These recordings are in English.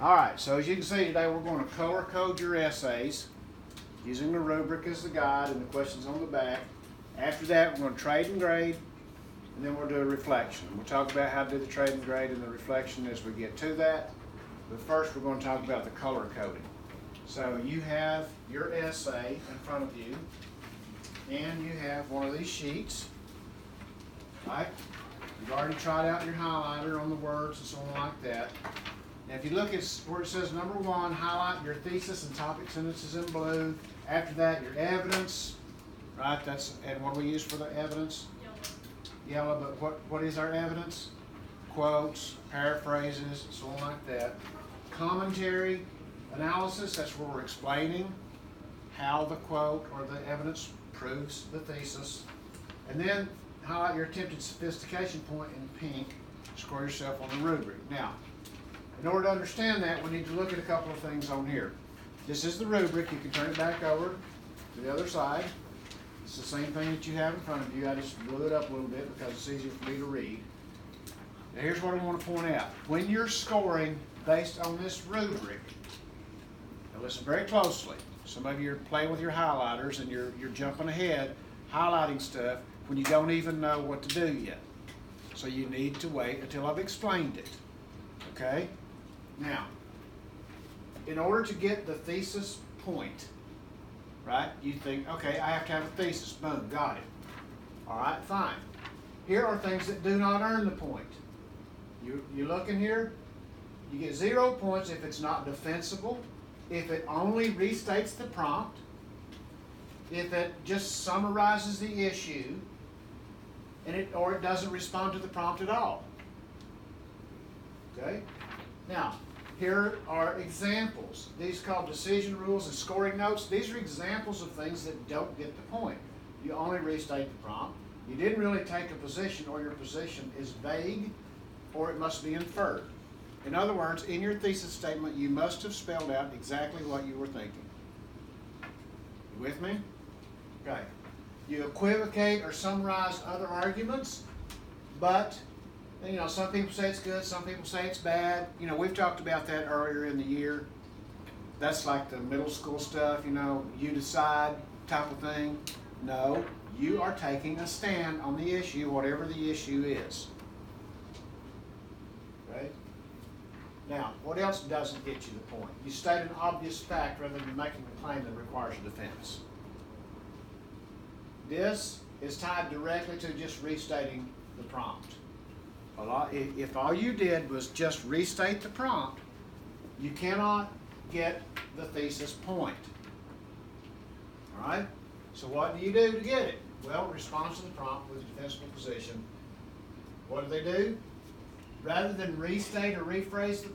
All right, so as you can see today, we're going to color code your essays using the rubric as the guide and the questions on the back. After that, we're going to trade and grade, and then we'll do a reflection. We'll talk about how to do the trade and grade and the reflection as we get to that. But first, we're going to talk about the color coding. So you have your essay in front of you, and you have one of these sheets, right? You've already tried out your highlighter on the words and so on like that. Now if you look at where it says number 1, highlight your thesis and topic sentences in blue. After that, your evidence, right? And what do we use for the evidence? Yellow, but what is our evidence? Quotes, paraphrases, so on like that. Commentary, analysis, that's where we're explaining how the quote or the evidence proves the thesis. And then highlight your attempted sophistication point in pink. Score yourself on the rubric. Now, in order to understand that, we need to look at a couple of things on here. This is the rubric. You can turn it back over to the other side. It's the same thing that you have in front of you. I just blew it up a little bit because it's easier for me to read. Now here's what I want to point out. When you're scoring based on this rubric, now listen very closely. Some of you are playing with your highlighters and you're jumping ahead, highlighting stuff when you don't even know what to do yet. So you need to wait until I've explained it. Okay? Now, in order to get the thesis point, right, you think, okay, I have to have a thesis. Boom, got it. All right, fine. Here are things that do not earn the point. You look in here, you get 0 points if it's not defensible, if it only restates the prompt, if it just summarizes the issue, or it doesn't respond to the prompt at all. Okay? Now, here are examples. These are called decision rules and scoring notes. These are examples of things that don't get the point. You only restate the prompt. You didn't really take a position, or your position is vague, or it must be inferred. In other words, in your thesis statement, you must have spelled out exactly what you were thinking. You with me? Okay. You equivocate or summarize other arguments, but some people say it's good, some people say it's bad. We've talked about that earlier in the year. That's like the middle school stuff, you decide type of thing. No, you are taking a stand on the issue, whatever the issue is. Right? Now, what else doesn't get you the point? You state an obvious fact rather than making a claim that requires a defense. This is tied directly to just restating the prompt. If all you did was just restate the prompt, you cannot get the thesis point. All right? So what do you do to get it? Well, response to the prompt with a defensible position. What do? Rather than restate or rephrase the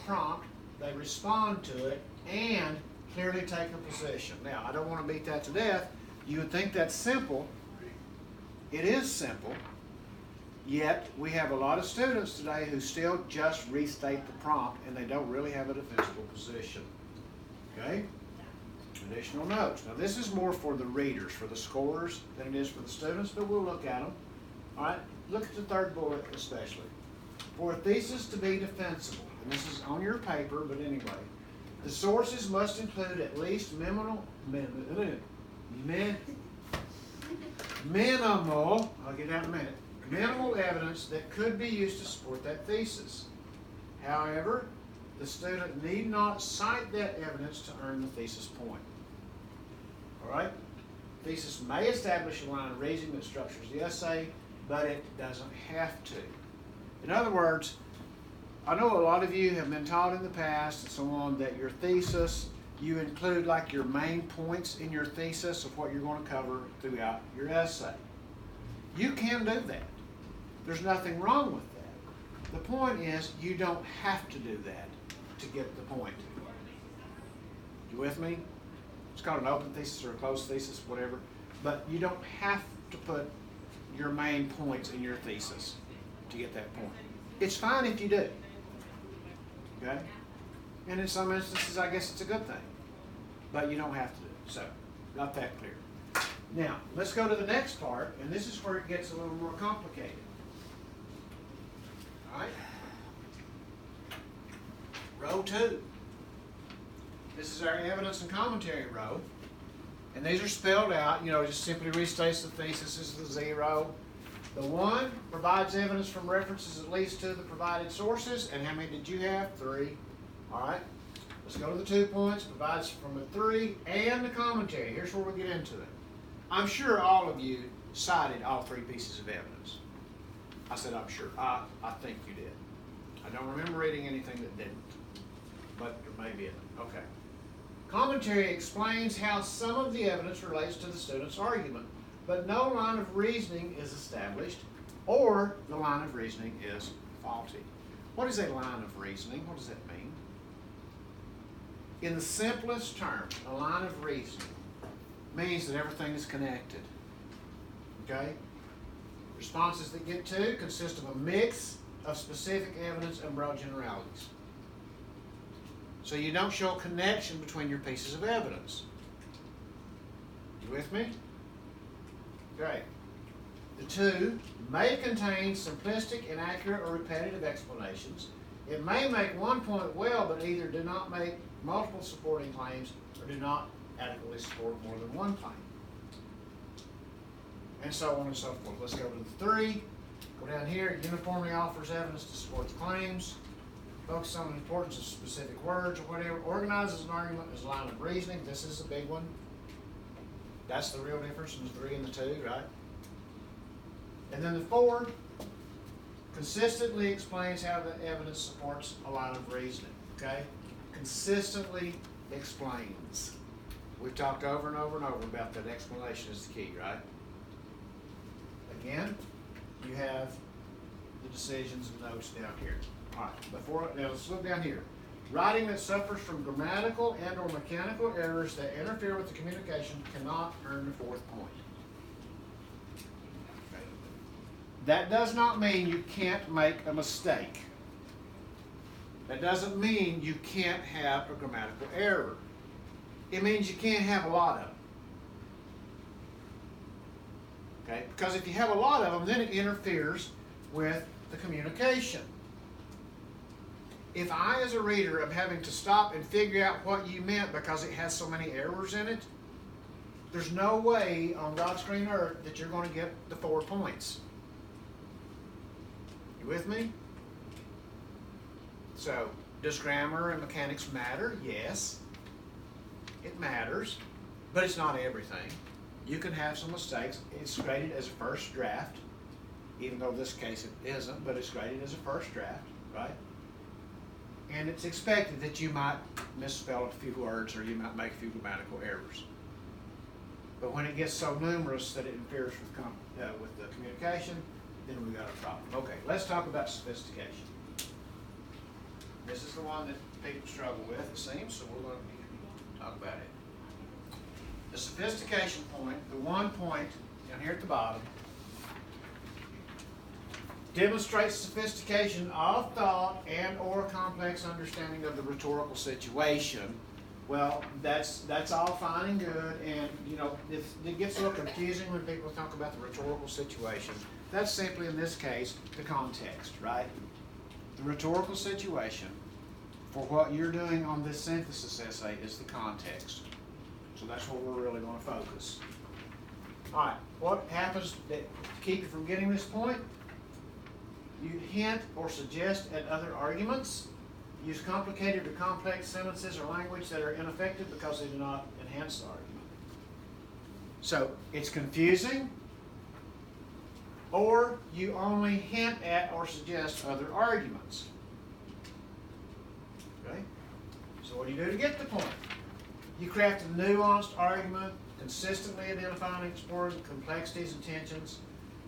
prompt, they respond to it and clearly take a position. Now, I don't want to beat that to death. You would think that's simple. It is simple. Yet, we have a lot of students today who still just restate the prompt and they don't really have a defensible position. Okay? Additional notes. Now, this is more for the readers, for the scorers, than it is for the students, but we'll look at them. All right? Look at the third bullet especially. For a thesis to be defensible, and this is on your paper, but anyway, the sources must include at least minimal, I'll get that in a minute, minimal evidence that could be used to support that thesis. However, the student need not cite that evidence to earn the thesis point. All right? Thesis may establish a line of reasoning that structures the essay, but it doesn't have to. In other words, I know a lot of you have been taught in the past and so on that your thesis, you include like your main points in your thesis of what you're going to cover throughout your essay. You can do that. There's nothing wrong with that. The point is you don't have to do that to get the point. You with me? It's called an open thesis or a closed thesis, whatever. But you don't have to put your main points in your thesis to get that point. It's fine if you do. Okay? And in some instances, I guess it's a good thing. But you don't have to do it. So, got that clear. Now, let's go to the next part, and this is where it gets a little more complicated. All right? Row 2. This is our evidence and commentary row. And these are spelled out, just simply restates the thesis. This is the 0. The 1 provides evidence from references at least to the provided sources. And how many did you have? 3. All right. Let's go to the 2 points. Provides from the 3 and the commentary. Here's where we get into it. I'm sure all of you cited all 3 pieces of evidence. I said I'm sure. I think you did. I don't remember reading anything that didn't. But there may be it. Okay. Commentary explains how some of the evidence relates to the student's argument, but no line of reasoning is established, or the line of reasoning is faulty. What is a line of reasoning? What does that mean? In the simplest terms, a line of reasoning means that everything is connected. Okay? Responses that get to consist of a mix of specific evidence and broad generalities. So you don't show a connection between your pieces of evidence. You with me? Great. The 2 may contain simplistic, inaccurate, or repetitive explanations. It may make one point well, but either do not make multiple supporting claims or do not adequately support more than one claim. And so on and so forth. Let's go to the 3. Go down here. It uniformly offers evidence to support the claims. Focus on the importance of specific words or whatever. Organizes an argument as a line of reasoning. This is a big one. That's the real difference in the 3 and the 2, right? And then the 4 consistently explains how the evidence supports a line of reasoning. Okay? Consistently explains. We've talked over and over and over about that explanation is the key, right? Again, you have the decisions and notes down here. All right, now let's look down here. Writing that suffers from grammatical and or mechanical errors that interfere with the communication cannot earn the 4th point. Okay. That does not mean you can't make a mistake. That doesn't mean you can't have a grammatical error. It means you can't have a lot of them. Okay? Because if you have a lot of them, then it interferes with the communication. If I, as a reader, am having to stop and figure out what you meant because it has so many errors in it, there's no way on God's green earth that you're going to get the 4 points. You with me? So, does grammar and mechanics matter? Yes. It matters, but it's not everything. You can have some mistakes. It's graded as a first draft, even though in this case it isn't, but it's graded as a first draft, right? And it's expected that you might misspell a few words or you might make a few grammatical errors. But when it gets so numerous that it interferes with the communication, then we've got a problem. Okay, let's talk about sophistication. This is the one that people struggle with, it seems, so we're going to talk about it. The sophistication point, the 1 point down here at the bottom, demonstrates sophistication of thought and or complex understanding of the rhetorical situation. Well, that's all fine and good, and it gets a little confusing when people talk about the rhetorical situation. That's simply, in this case, the context, right? The rhetorical situation for what you're doing on this synthesis essay is the context. So that's where we're really going to focus. All right, what happens to keep you from getting this point? You hint or suggest at other arguments. Use complicated or complex sentences or language that are ineffective because they do not enhance the argument. So it's confusing, or you only hint at or suggest other arguments. Okay? So what do you do to get the point? You craft a nuanced argument, consistently identifying and exploring complexities and tensions.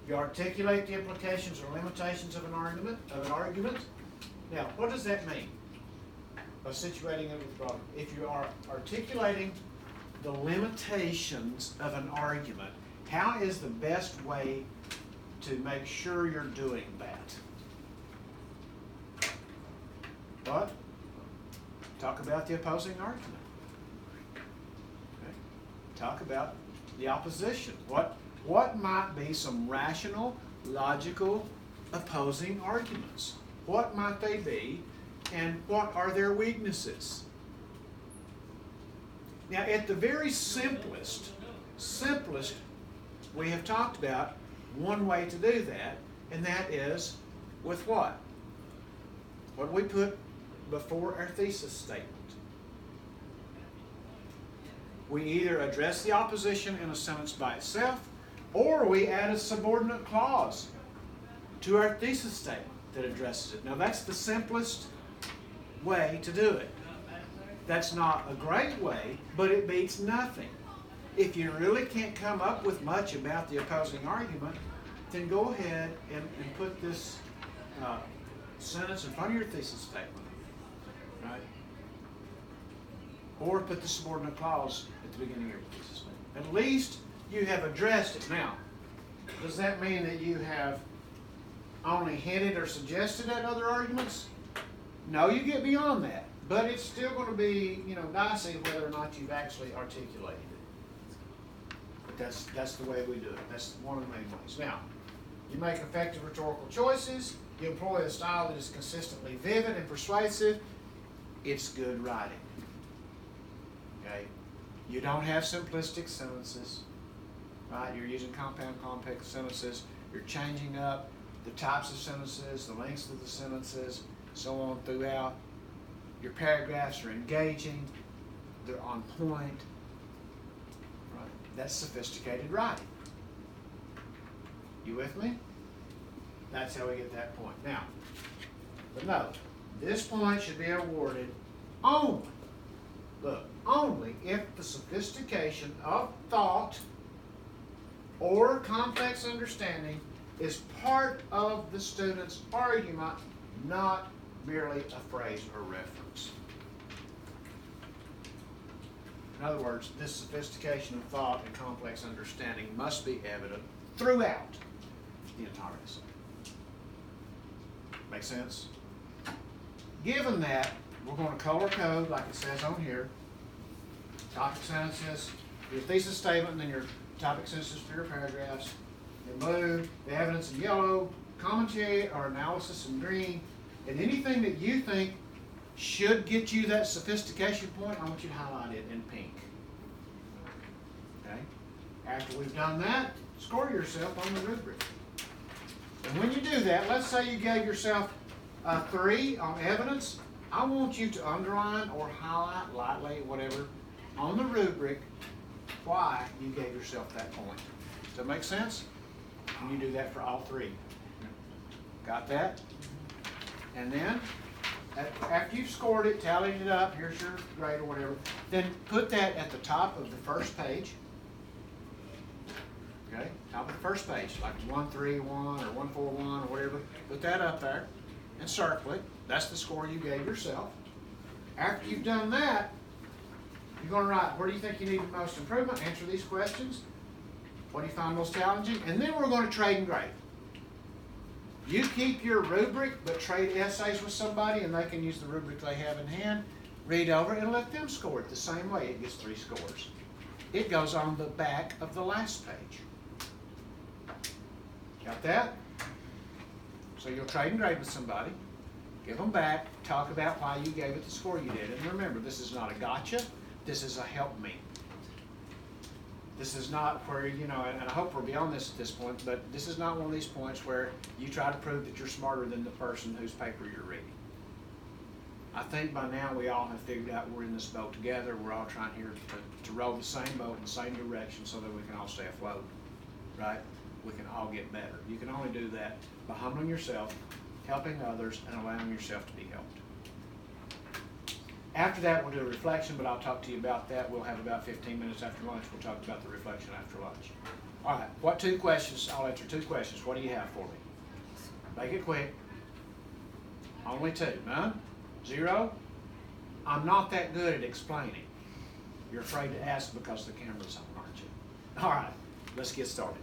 You articulate the implications or limitations of an argument. Now, what does that mean? By situating it with the problem. If you are articulating the limitations of an argument, how is the best way to make sure you're doing that? What? Talk about the opposing argument. Okay. Talk about the opposition. What might be some rational, logical, opposing arguments? What might they be, and what are their weaknesses. Now, at the very simplest, we have talked about one way to do that, and that is with what? What do we put before our thesis statement? We either address the opposition in a sentence by itself, or we add a subordinate clause to our thesis statement that addresses it. Now, that's the simplest way to do it. That's not a great way, but it beats nothing. If you really can't come up with much about the opposing argument, then go ahead and put this sentence in front of your thesis statement, right? Or put the subordinate clause at the beginning of your thesis statement. At least you have addressed it. Now, does that mean that you have only hinted or suggested at other arguments? No, you get beyond that. But it's still going to be, dicey whether or not you've actually articulated it. But that's the way we do it. That's one of the main ways. Now, you make effective rhetorical choices. You employ a style that is consistently vivid and persuasive. It's good writing. Okay? You don't have simplistic sentences. Right? You're using compound complex sentences. You're changing up the types of sentences, the lengths of the sentences, so on throughout. Your paragraphs are engaging. They're on point. Right? That's sophisticated writing. You with me? That's how we get that point. Now, but note, this point should be awarded only, only if the sophistication of thought or complex understanding is part of the student's argument, not merely a phrase or reference. In other words, this sophistication of thought and complex understanding must be evident throughout the entire essay. Make sense? Given that, we're going to color code, like it says on here, topic sentences, your thesis statement, and then your topic sentences for your paragraphs. In blue, the evidence in yellow, commentary or analysis in green, and anything that you think should get you that sophistication point, I want you to highlight it in pink. Okay? After we've done that, score yourself on the rubric. And when you do that, let's say you gave yourself a 3 on evidence. I want you to underline or highlight lightly, whatever, on the rubric why you gave yourself that point. Does that make sense? And you do that for all 3. Got that? And then, after you've scored it, tallied it up, here's your grade or whatever, then put that at the top of the first page. Okay? Top of the first page, like 131 or 141 or whatever. Put that up there and circle it. That's the score you gave yourself. After you've done that, you're going to write, where do you think you need the most improvement? Answer these questions. What do you find most challenging? And then we're going to trade and grade. You keep your rubric, but trade essays with somebody, and they can use the rubric they have in hand. Read over it and let them score it the same way. It gets 3 scores. It goes on the back of the last page. Got that? So you'll trade and grade with somebody, give them back, talk about why you gave it the score you did. And remember, this is not a gotcha. This is a help me. This is not where, and I hope we're beyond this at this point, but this is not one of these points where you try to prove that you're smarter than the person whose paper you're reading. I think by now we all have figured out we're in this boat together. We're all trying here to row the same boat in the same direction so that we can all stay afloat, right? We can all get better. You can only do that by humbling yourself, helping others, and allowing yourself to be helped. After that, we'll do a reflection, but I'll talk to you about that. We'll have about 15 minutes after lunch. We'll talk about the reflection after lunch. All right, what 2 questions? I'll answer 2 questions. What do you have for me? Make it quick. Only 2. None? 0? I'm not that good at explaining. You're afraid to ask because the camera's on, aren't you? All right, let's get started.